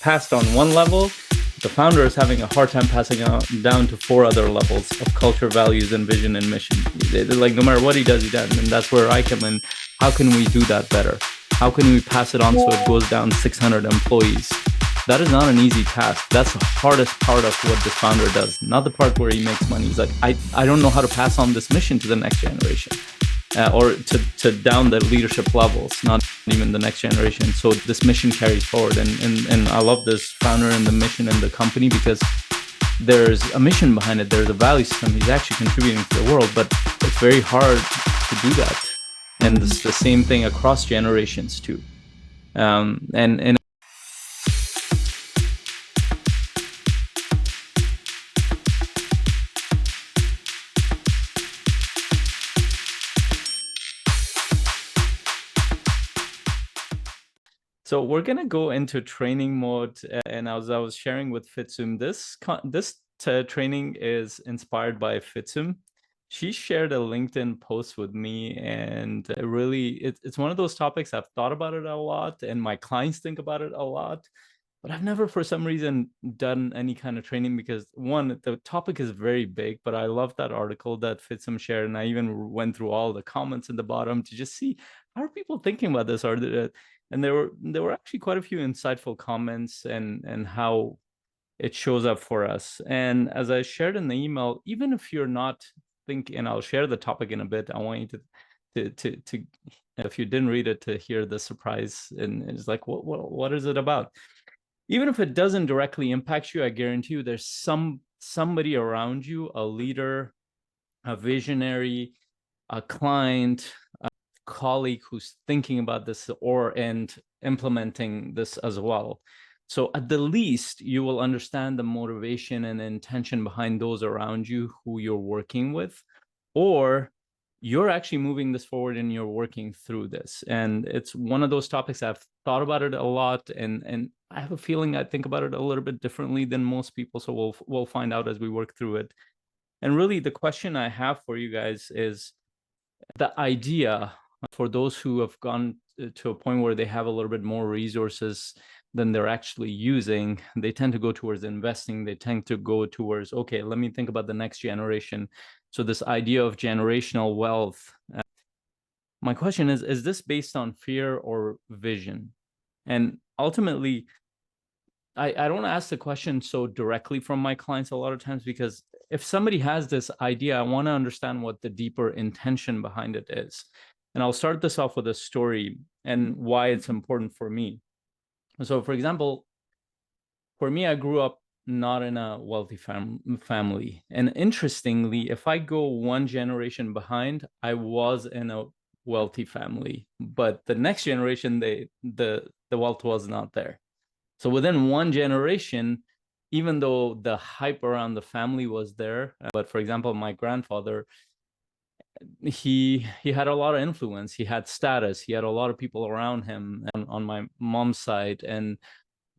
passed on one level, the founder is having a hard time passing down to 4 other levels of culture, values, and vision and mission. Like no matter what he does, and that's where I come in. How can we do that better? How can we pass it on so it goes down 600 employees? That is not an easy task. That's the hardest part of what this founder does, not the part where he makes money. He's like, I don't know how to pass on this mission to the next generation. Or to down the leadership levels, not even the next generation. So this mission carries forward, and I love this founder and the mission and the company because there's a mission behind it. There's a value system. He's actually contributing to the world, but it's very hard to do that. And it's the same thing across generations too. And so we're gonna go into training mode, and as I was sharing with Fitsum, this training is inspired by Fitsum. She shared a LinkedIn post with me, and it's one of those topics I've thought about it a lot, and my clients think about it a lot, but I've never, for some reason, done any kind of training because one, the topic is very big. But I love that article that Fitsum shared, and I even went through all the comments in the bottom to just see how are people thinking about this, and there were actually quite a few insightful comments and how it shows up for us. And as I shared in the email, even if you're not thinking, and I'll share the topic in a bit, I want you to if you didn't read it, to hear the surprise, and it's like, what is it about? Even if it doesn't directly impact you, I guarantee you there's somebody around you, a leader, a visionary, a client, colleague who's thinking about this and implementing this as well. So at the least, you will understand the motivation and intention behind those around you who you're working with, or you're actually moving this forward and you're working through this. And it's one of those topics I've thought about it a lot, and I have a feeling I think about it a little bit differently than most people. So we'll find out as we work through it. And really, the question I have for you guys is the idea for those who have gone to a point where they have a little bit more resources than they're actually using. They tend to go towards investing. They tend to go towards, okay, let me think about the next generation. So this idea of generational wealth. My question is this based on fear or vision? And ultimately, I don't ask the question so directly from my clients a lot of times, because if somebody has this idea, I want to understand what the deeper intention behind it is. And I'll start this off with a story and why it's important for me. So, for example, for me, I grew up not in a wealthy family. And interestingly, if I go one generation behind, I was in a wealthy family. But the next generation, the wealth was not there. So within one generation, even though the hype around the family was there, but for example, my grandfather, he had a lot of influence. He had status. He had a lot of people around him on my mom's side. And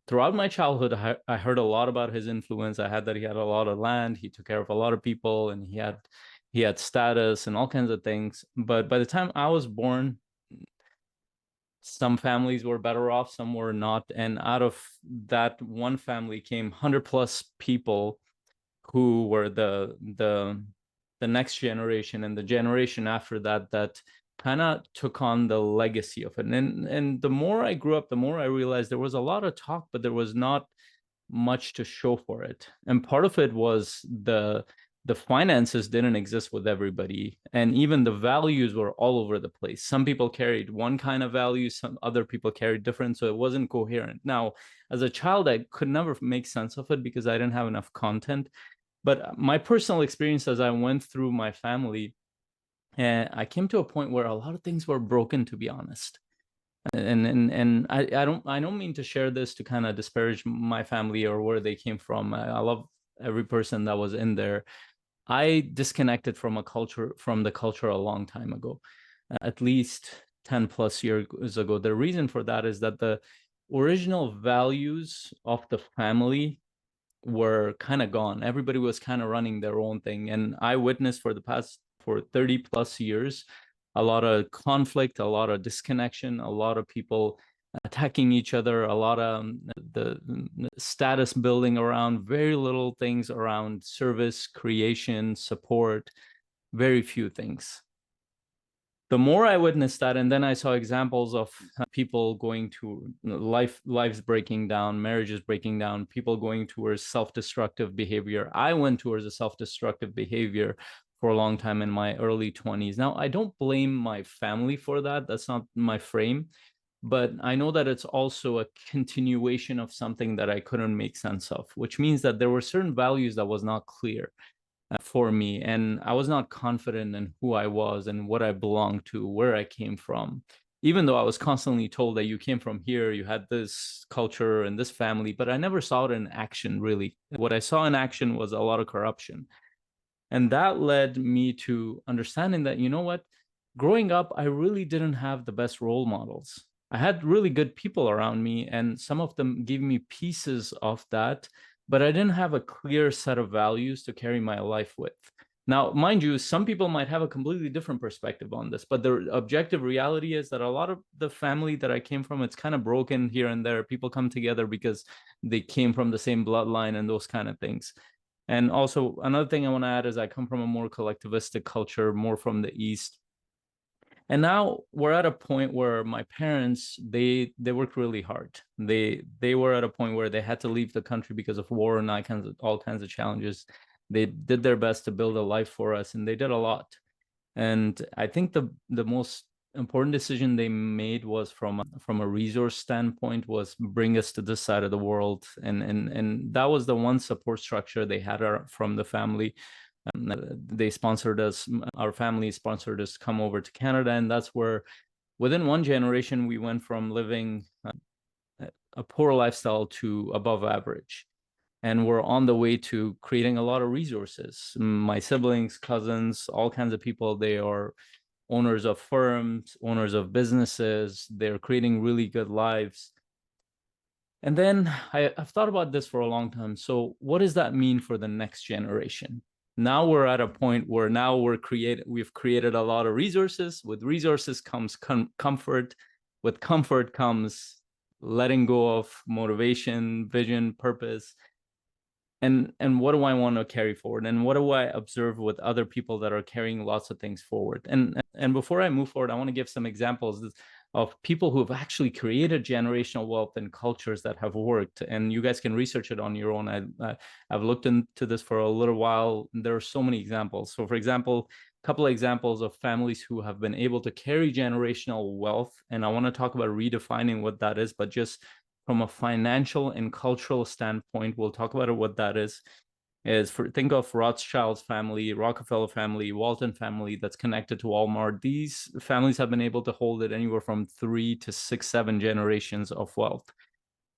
throughout my childhood, I heard a lot about his influence. I had that he had a lot of land. He took care of a lot of people, and he had status and all kinds of things. But by the time I was born, some families were better off, some were not. And out of that one family came 100+ people who were the next generation and the generation after that, that kind of took on the legacy of it. And the more I grew up, the more I realized there was a lot of talk, but there was not much to show for it. And part of it was the finances didn't exist with everybody, and even the values were all over the place. Some people carried one kind of value, some other people carried different, so it wasn't coherent. Now, as a child, I could never make sense of it because I didn't have enough content. But my personal experience as I went through my family, and I came to a point where a lot of things were broken, to be honest. And I don't mean to share this to kind of disparage my family or where they came from. I love every person that was in there. I disconnected from the culture a long time ago, at least 10+ years ago. The reason for that is that the original values of the family were kind of gone. Everybody was kind of running their own thing. And I witnessed for 30+ years, a lot of conflict, a lot of disconnection, a lot of people attacking each other, a lot of the status building around very little things around service, creation, support, very few things. The more I witnessed that, and then I saw examples of people going to lives breaking down, marriages breaking down, people going towards self-destructive behavior. I went towards a self-destructive behavior for a long time in my early 20s. Now, I don't blame my family for that. That's not my frame. But I know that it's also a continuation of something that I couldn't make sense of, which means that there were certain values that was not clear for me, and I was not confident in who I was and what I belonged to, where I came from. Even though I was constantly told that you came from here, you had this culture and this family, but I never saw it in action, really. What I saw in action was a lot of corruption. And that led me to understanding that, you know what, growing up, I really didn't have the best role models. I had really good people around me, and some of them gave me pieces of that, but I didn't have a clear set of values to carry my life with. Now, mind you, some people might have a completely different perspective on this, but the objective reality is that a lot of the family that I came from, it's kind of broken here and there. People come together because they came from the same bloodline and those kind of things. And also, another thing I want to add is I come from a more collectivistic culture, more from the East. And now we're at a point where my parents, they worked really hard. They were at a point where they had to leave the country because of war and all kinds of challenges. They did their best to build a life for us, and they did a lot. And I think the most important decision they made was from a resource standpoint was bring us to this side of the world, and that was the one support structure they had from the family. They sponsored us, our family sponsored us to come over to Canada, and that's where within one generation we went from living a poor lifestyle to above average, and we're on the way to creating a lot of resources. My siblings, cousins, all kinds of people, they are owners of firms, owners of businesses. They're creating really good lives. And then I've thought about this for a long time. So what does that mean for the next generation? Now we're at a point where now we've created a lot of resources. With resources comes comfort. With comfort comes letting go of motivation, vision, purpose. And what do I want to carry forward, and what do I observe with other people that are carrying lots of things forward? And before I move forward, I want to give some examples of people who have actually created generational wealth and cultures that have worked, and you guys can research it on your own. I've looked into this for a little while. There are so many examples. So for example, a couple of examples of families who have been able to carry generational wealth, and I want to talk about redefining what that is, but just from a financial and cultural standpoint, we'll talk about what that is think of Rothschild's family, Rockefeller family, Walton family that's connected to Walmart. These families have been able to hold it anywhere from 3 to 6, 7 generations of wealth.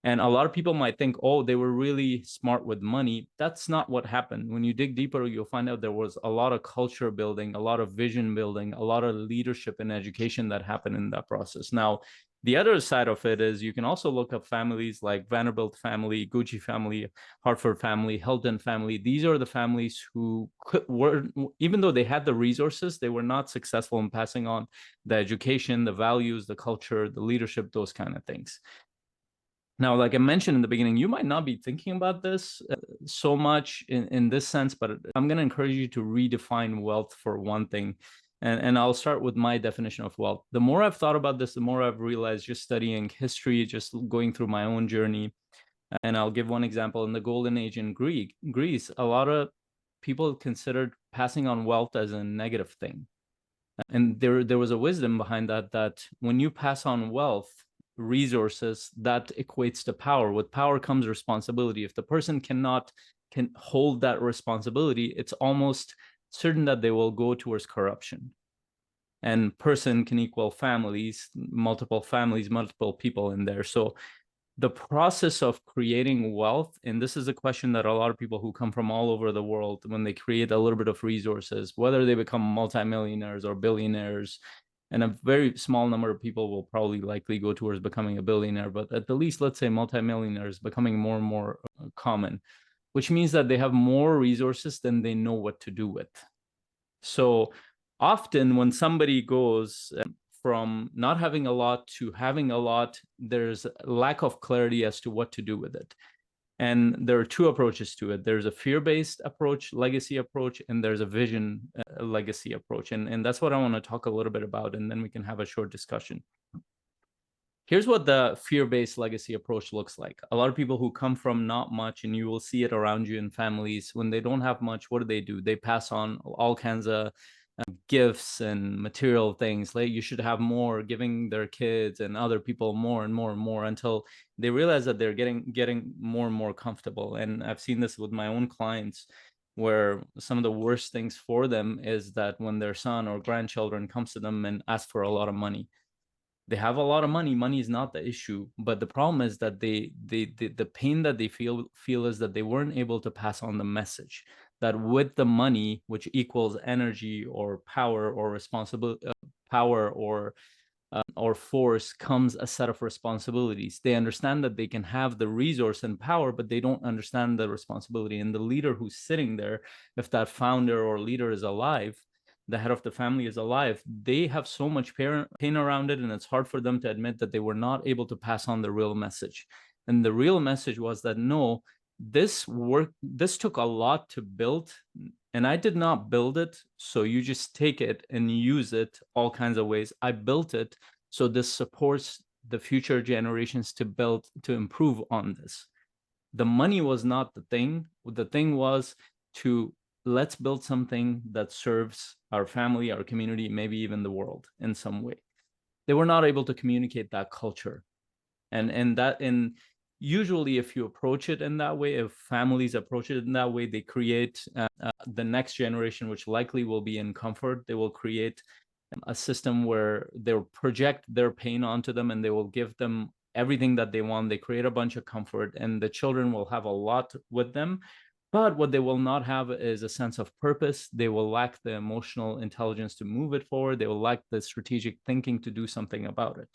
And a lot of people might think, oh, they were really smart with money. That's not what happened. When you dig deeper, you'll find out there was a lot of culture building, a lot of vision building, a lot of leadership and education that happened in that process. Now, the other side of it is you can also look up families like Vanderbilt family, Gucci family, Hartford family, Hilton family. These are the families who were, even though they had the resources, they were not successful in passing on the education, the values, the culture, the leadership, those kind of things. Now, like I mentioned in the beginning, you might not be thinking about this so much in this sense, but I'm going to encourage you to redefine wealth for one thing. And I'll start with my definition of wealth. The more I've thought about this, the more I've realized just studying history, just going through my own journey. And I'll give one example. In the Golden Age in Greece, a lot of people considered passing on wealth as a negative thing. And there was a wisdom behind that when you pass on wealth, resources, that equates to power. With power comes responsibility. If the person can hold that responsibility, it's almost certain that they will go towards corruption. And person can equal families, multiple people in there. So the process of creating wealth, and this is a question that a lot of people who come from all over the world, when they create a little bit of resources, whether they become multimillionaires or billionaires, and a very small number of people will probably likely go towards becoming a billionaire, but at the least, let's say multimillionaires becoming more and more common, which means that they have more resources than they know what to do with. So often when somebody goes from not having a lot to having a lot, there's lack of clarity as to what to do with it. And there are two approaches to it. There's a fear-based approach, legacy approach, and there's a vision legacy approach. And that's what I want to talk a little bit about, and then we can have a short discussion. Here's what the fear-based legacy approach looks like. A lot of people who come from not much, and you will see it around you in families, when they don't have much, what do? They pass on all kinds of gifts and material things, like you should have more, giving their kids and other people more and more and more, until they realize that they're getting more and more comfortable. And I've seen this with my own clients, where some of the worst things for them is that when their son or grandchildren comes to them and asks for a lot of money, they have a lot of money. Money is not the issue, but the problem is that the pain that they feel is that they weren't able to pass on the message that with the money, which equals energy or power or responsibility, power or force, comes a set of responsibilities. They understand that they can have the resource and power, but they don't understand the responsibility. And the leader who's sitting there, if that founder or leader is alive, the head of the family is alive, they have so much pain around it, and it's hard for them to admit that they were not able to pass on the real message. And the real message was that no, this took a lot to build, and I did not build it so you just take it and use it all kinds of ways. I built it so this supports the future generations to improve on this. The money was not the thing. The thing was to let's build something that serves our family, our community, maybe even the world in some way. They were not able to communicate that culture. And usually if you approach it in that way, if families approach it in that way, they create the next generation, which likely will be in comfort. They will create a system where they'll project their pain onto them, and they will give them everything that they want. They create a bunch of comfort, and the children will have a lot with them. But what they will not have is a sense of purpose. They will lack the emotional intelligence to move it forward. They will lack the strategic thinking to do something about it.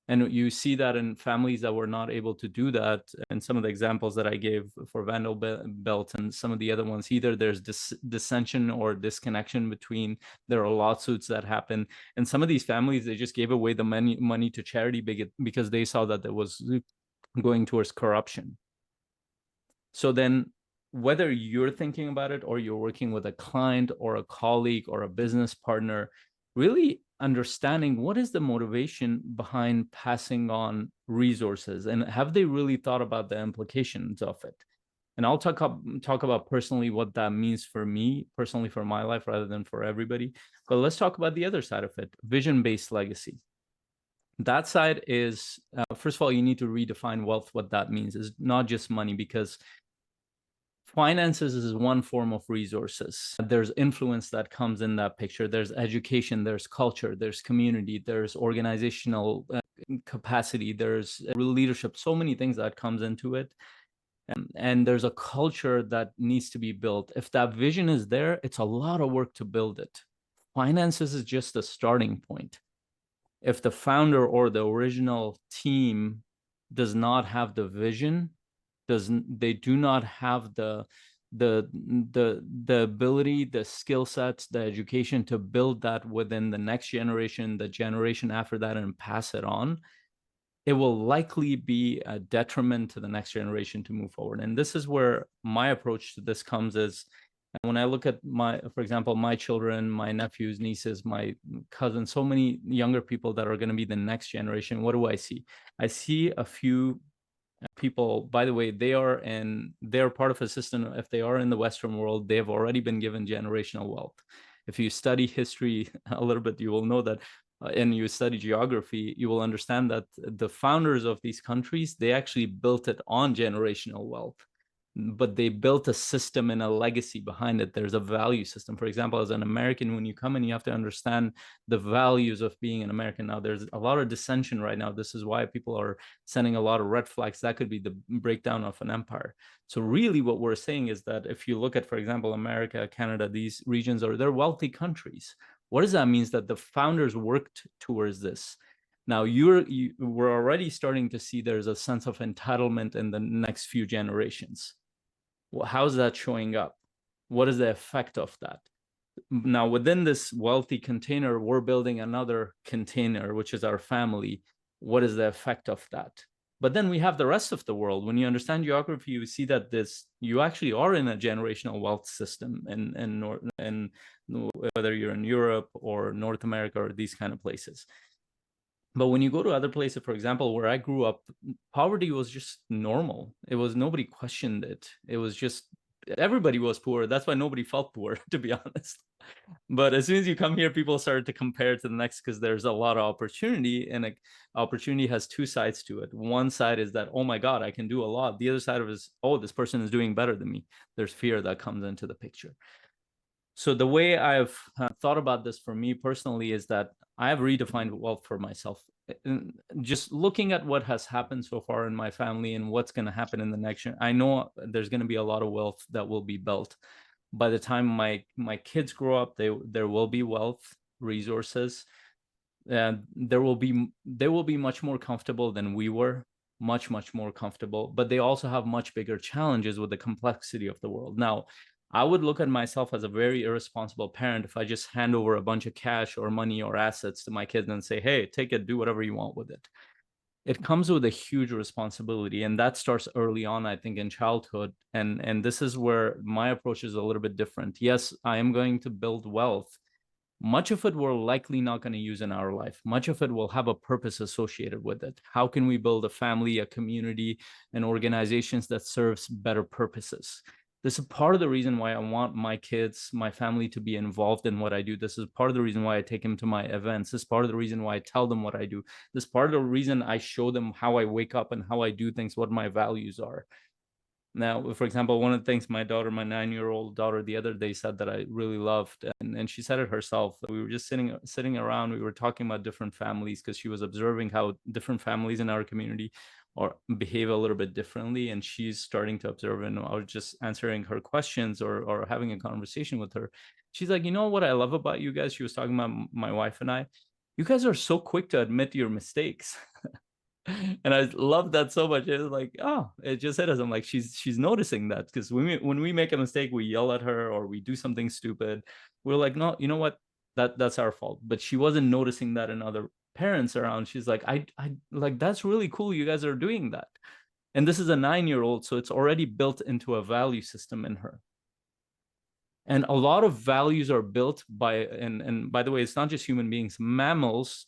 And you see that in families that were not able to do that. And some of the examples that I gave for Vanderbilt and some of the other ones, either there's dissension or disconnection between, there are lawsuits that happen. And some of these families, they just gave away the money to charity because they saw that it was going towards corruption. So then, whether you're thinking about it or you're working with a client or a colleague or a business partner, really understanding what is the motivation behind passing on resources, and have they really thought about the implications of it? And I'll talk about personally what that means for me, personally for my life, rather than for everybody. But let's talk about the other side of it, vision-based legacy. That side is, first of all, you need to redefine wealth. What that means is not just money, because finances is one form of resources. There's influence that comes in that picture. There's education, there's culture, there's community, there's organizational capacity, there's leadership, so many things that comes into it. And there's a culture that needs to be built. If that vision is there, it's a lot of work to build it. Finances is just the starting point. If the founder or the original team does not have the vision, they do not have the ability, the skill sets, the education to build that within the next generation, the generation after that, and pass it on, it will likely be a detriment to the next generation to move forward. And this is where my approach to this comes is, when I look at for example, my children, my nephews, nieces, my cousins, so many younger people that are going to be the next generation, what do I see? I see a few people, by the way, they're part of a system. If they are in the Western world, they have already been given generational wealth. If you study history a little bit, you will know that, and you study geography, you will understand that the founders of these countries, they actually built it on generational wealth, but they built a system and a legacy behind it. There's a value system. For example, as an American, when you come in, you have to understand the values of being an American. Now, there's a lot of dissension right now. This is why people are sending a lot of red flags. That could be the breakdown of an empire. So really what we're saying is that if you look at, for example, America, Canada, these regions they're wealthy countries. What does that mean? That the founders worked towards this. Now we're already starting to see there's a sense of entitlement in the next few generations. Well, how's that showing up? What is the effect of that? Now, within this wealthy container, we're building another container, which is our family. What is the effect of that? But then we have the rest of the world. When you understand geography, you see that you actually are in a generational wealth system, and whether you're in Europe or North America or these kind of places. But when you go to other places, for example, where I grew up, poverty was just normal. Nobody questioned it. It was just everybody was poor. That's why nobody felt poor, to be honest. But as soon as you come here, people started to compare to the next because there's a lot of opportunity, and opportunity has two sides to it. One side is that, oh my God, I can do a lot. The other side of it is, oh, this person is doing better than me. There's fear that comes into the picture. So the way I've thought about this for me personally is that I have redefined wealth for myself. Just looking at what has happened so far in my family and what's going to happen in the next year, I know there's going to be a lot of wealth that will be built. By the time my kids grow up, there will be wealth, resources, and they will be much more comfortable than we were, much more comfortable. But they also have much bigger challenges with the complexity of the world. Now, I would look at myself as a very irresponsible parent if I just hand over a bunch of cash or money or assets to my kids and say, hey, take it, do whatever you want with it. It comes with a huge responsibility, and that starts early on, I think, in childhood. And this is where my approach is a little bit different. Yes, I am going to build wealth. Much of it we're likely not going to use in our life. Much of it will have a purpose associated with it. How can we build a family, a community, and organizations that serves better purposes? This is part of the reason why I want my kids, my family to be involved in what I do. This is part of the reason why I take them to my events. This is part of the reason why I tell them what I do. This is part of the reason I show them how I wake up and how I do things, what my values are. Now, for example, one of the things my 9-year-old daughter, the other day said that I really loved, and she said it herself. We were just sitting around, we were talking about different families because she was observing how different families in our community or behave a little bit differently, and she's starting to observe. And I was just answering her questions or having a conversation with her. She's like, you know what I love about you guys? She was talking about my wife and I. You guys are so quick to admit your mistakes. And I love that so much. It was like, oh, it just hit us. I'm like, she's noticing that, because when we make a mistake, we yell at her or we do something stupid. We're like, no, you know what? That's our fault. But she wasn't noticing that in other parents around. She's like, I like, that's really cool. You guys are doing that. And this is a 9-year-old, so it's already built into a value system in her. And a lot of values are built by, and by the way, it's not just human beings. Mammals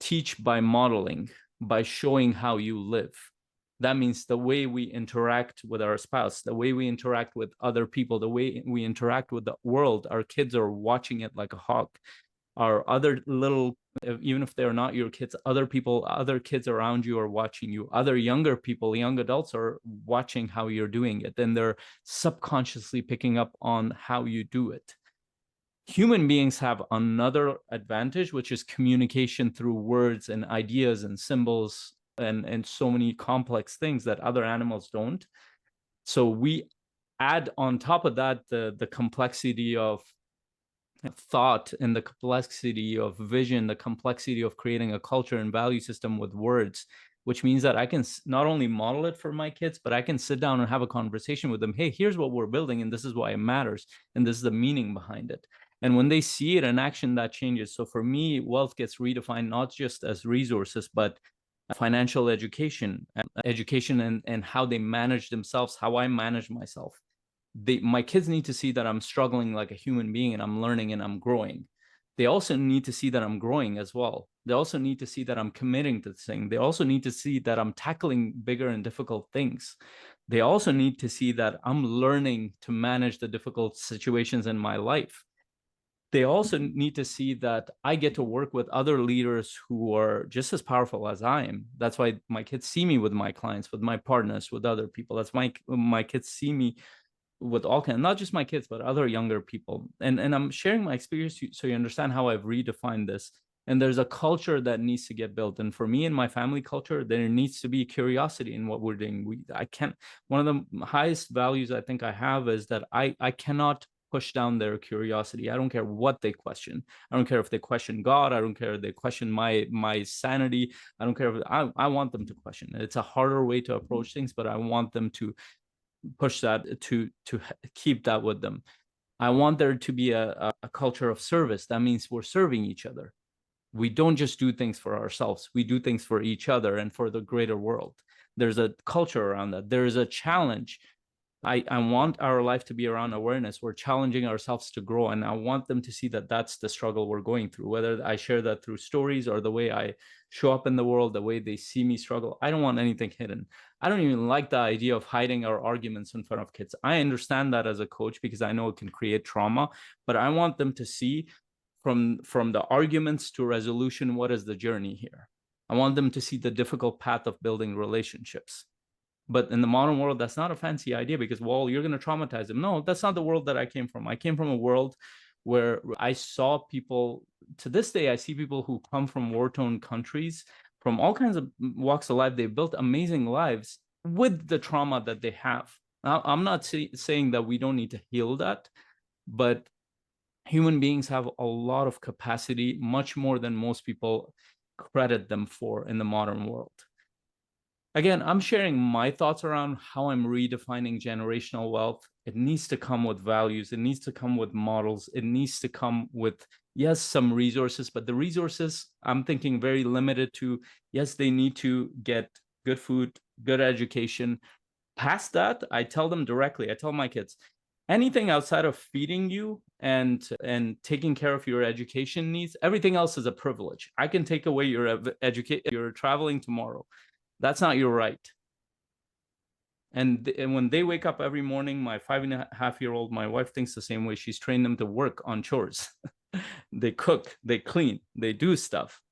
teach by modeling, by showing how you live. That means the way we interact with our spouse, the way we interact with other people, the way we interact with the world. Our kids are watching it like a hawk. Our other little, even if they're not your kids, other people, other kids around you are watching you. Other younger people, young adults are watching how you're doing it. And they're subconsciously picking up on how you do it. Human beings have another advantage, which is communication through words and ideas and symbols and so many complex things that other animals don't. So we add on top of that the complexity of thought and the complexity of vision, the complexity of creating a culture and value system with words, which means that I can not only model it for my kids, but I can sit down and have a conversation with them. Hey, here's what we're building, and this is why it matters, and this is the meaning behind it. And when they see it in action, that changes. So for me, wealth gets redefined not just as resources, but financial education and how they manage themselves, how I manage myself. My kids need to see that I'm struggling like a human being and I'm learning and I'm growing. They also need to see that I'm growing as well. They also need to see that I'm committing to this thing. They also need to see that I'm tackling bigger and difficult things. They also need to see that I'm learning to manage the difficult situations in my life. They also need to see that I get to work with other leaders who are just as powerful as I am. That's why my kids see me with my clients, with my partners, with other people. That's why my kids see me with all kinds, not just my kids, but other younger people. And I'm sharing my experience so you understand how I've redefined this. And there's a culture that needs to get built. And for me and my family culture, there needs to be curiosity in what we're doing. I can't, one of the highest values I think I have is that I cannot push down their curiosity. I don't care what they question. I don't care if they question God. I don't care if they question my sanity. I don't care if I want them to question. It's a harder way to approach things, but I want them to push that to keep that with them. I want there to be a culture of service. That means we're serving each other. We don't just do things for ourselves. We do things for each other and for the greater world. There's a culture around that. There is a challenge. I want our life to be around awareness. We're challenging ourselves to grow. And I want them to see that that's the struggle we're going through, whether I share that through stories or the way I show up in the world, the way they see me struggle. I don't want anything hidden. I don't even like the idea of hiding our arguments in front of kids. I understand that as a coach because I know it can create trauma, but I want them to see from the arguments to resolution, what is the journey here? I want them to see the difficult path of building relationships. But in the modern world, that's not a fancy idea because, well, you're going to traumatize them. No, that's not the world that I came from. I came from a world where I saw people, to this day, I see people who come from war-torn countries, from all kinds of walks of life. They built amazing lives with the trauma that they have. Now, I'm not saying that we don't need to heal that, but human beings have a lot of capacity, much more than most people credit them for in the modern world. Again, I'm sharing my thoughts around how I'm redefining generational wealth. It needs to come with values. It needs to come with models. It needs to come with, yes, some resources, but the resources I'm thinking very limited to, yes, they need to get good food, good education. Past that, I tell them directly, I tell my kids, anything outside of feeding you and taking care of your education needs, everything else is a privilege. I can take away your education. You're traveling tomorrow. That's not your right. And when they wake up every morning, my 5.5-year-old, my wife thinks the same way. She's trained them to work on chores. They cook, they clean, they do stuff.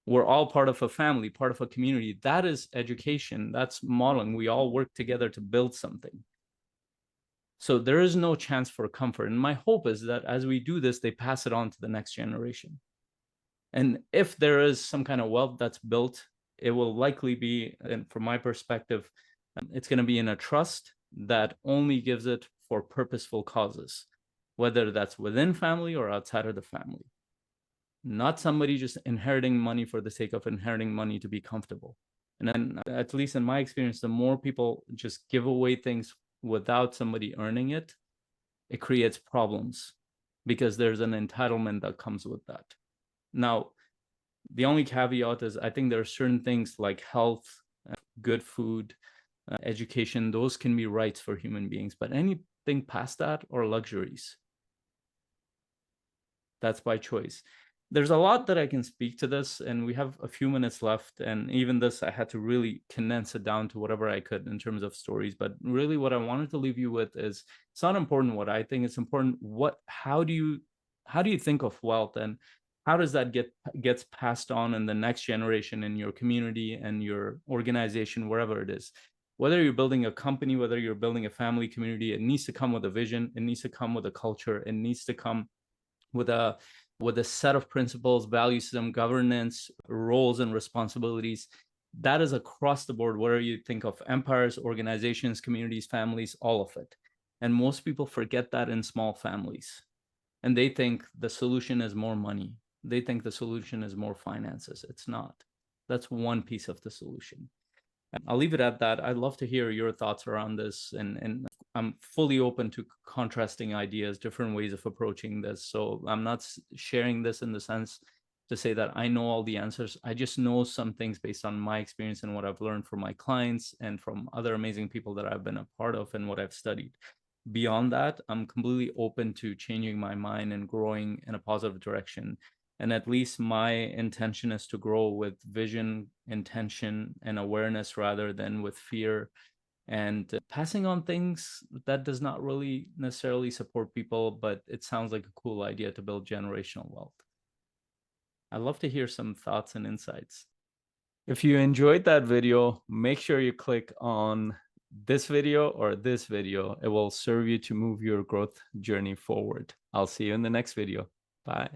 We're all part of a family, part of a community. That is education. That's modeling. We all work together to build something. So there is no chance for comfort. And my hope is that as we do this, they pass it on to the next generation. And if there is some kind of wealth that's built, it will likely be, and from my perspective, it's going to be in a trust that only gives it for purposeful causes, whether that's within family or outside of the family. Not somebody just inheriting money for the sake of inheriting money to be comfortable. And then, at least in my experience, the more people just give away things without somebody earning it, it creates problems because there's an entitlement that comes with that. Now, the only caveat is I think there are certain things like health, good food, education, those can be rights for human beings, but anything past that or luxuries, that's by choice. There's a lot that I can speak to this, and we have a few minutes left, and even this I had to really condense it down to whatever I could in terms of stories. But really what I wanted to leave you with is, it's not important what I think, it's important how do you think of wealth, and how does that gets passed on in the next generation, in your community and your organization, wherever it is. Whether you're building a company, whether you're building a family community, it needs to come with a vision, it needs to come with a culture, it needs to come with a set of principles, value system, governance, roles and responsibilities. That is across the board, whether you think of empires, organizations, communities, families, all of it. And most people forget that in small families. And they think the solution is more money. They think the solution is more finances. It's not. That's one piece of the solution. I'll leave it at that. I'd love to hear your thoughts around this, and I'm fully open to contrasting ideas, different ways of approaching this. So I'm not sharing this in the sense to say that I know all the answers. I just know some things based on my experience and what I've learned from my clients and from other amazing people that I've been a part of and what I've studied. Beyond that, I'm completely open to changing my mind and growing in a positive direction. And at least my intention is to grow with vision, intention, and awareness rather than with fear and passing on things that does not really necessarily support people, but it sounds like a cool idea to build generational wealth. I'd love to hear some thoughts and insights. If you enjoyed that video, make sure you click on this video or this video. It will serve you to move your growth journey forward. I'll see you in the next video. Bye.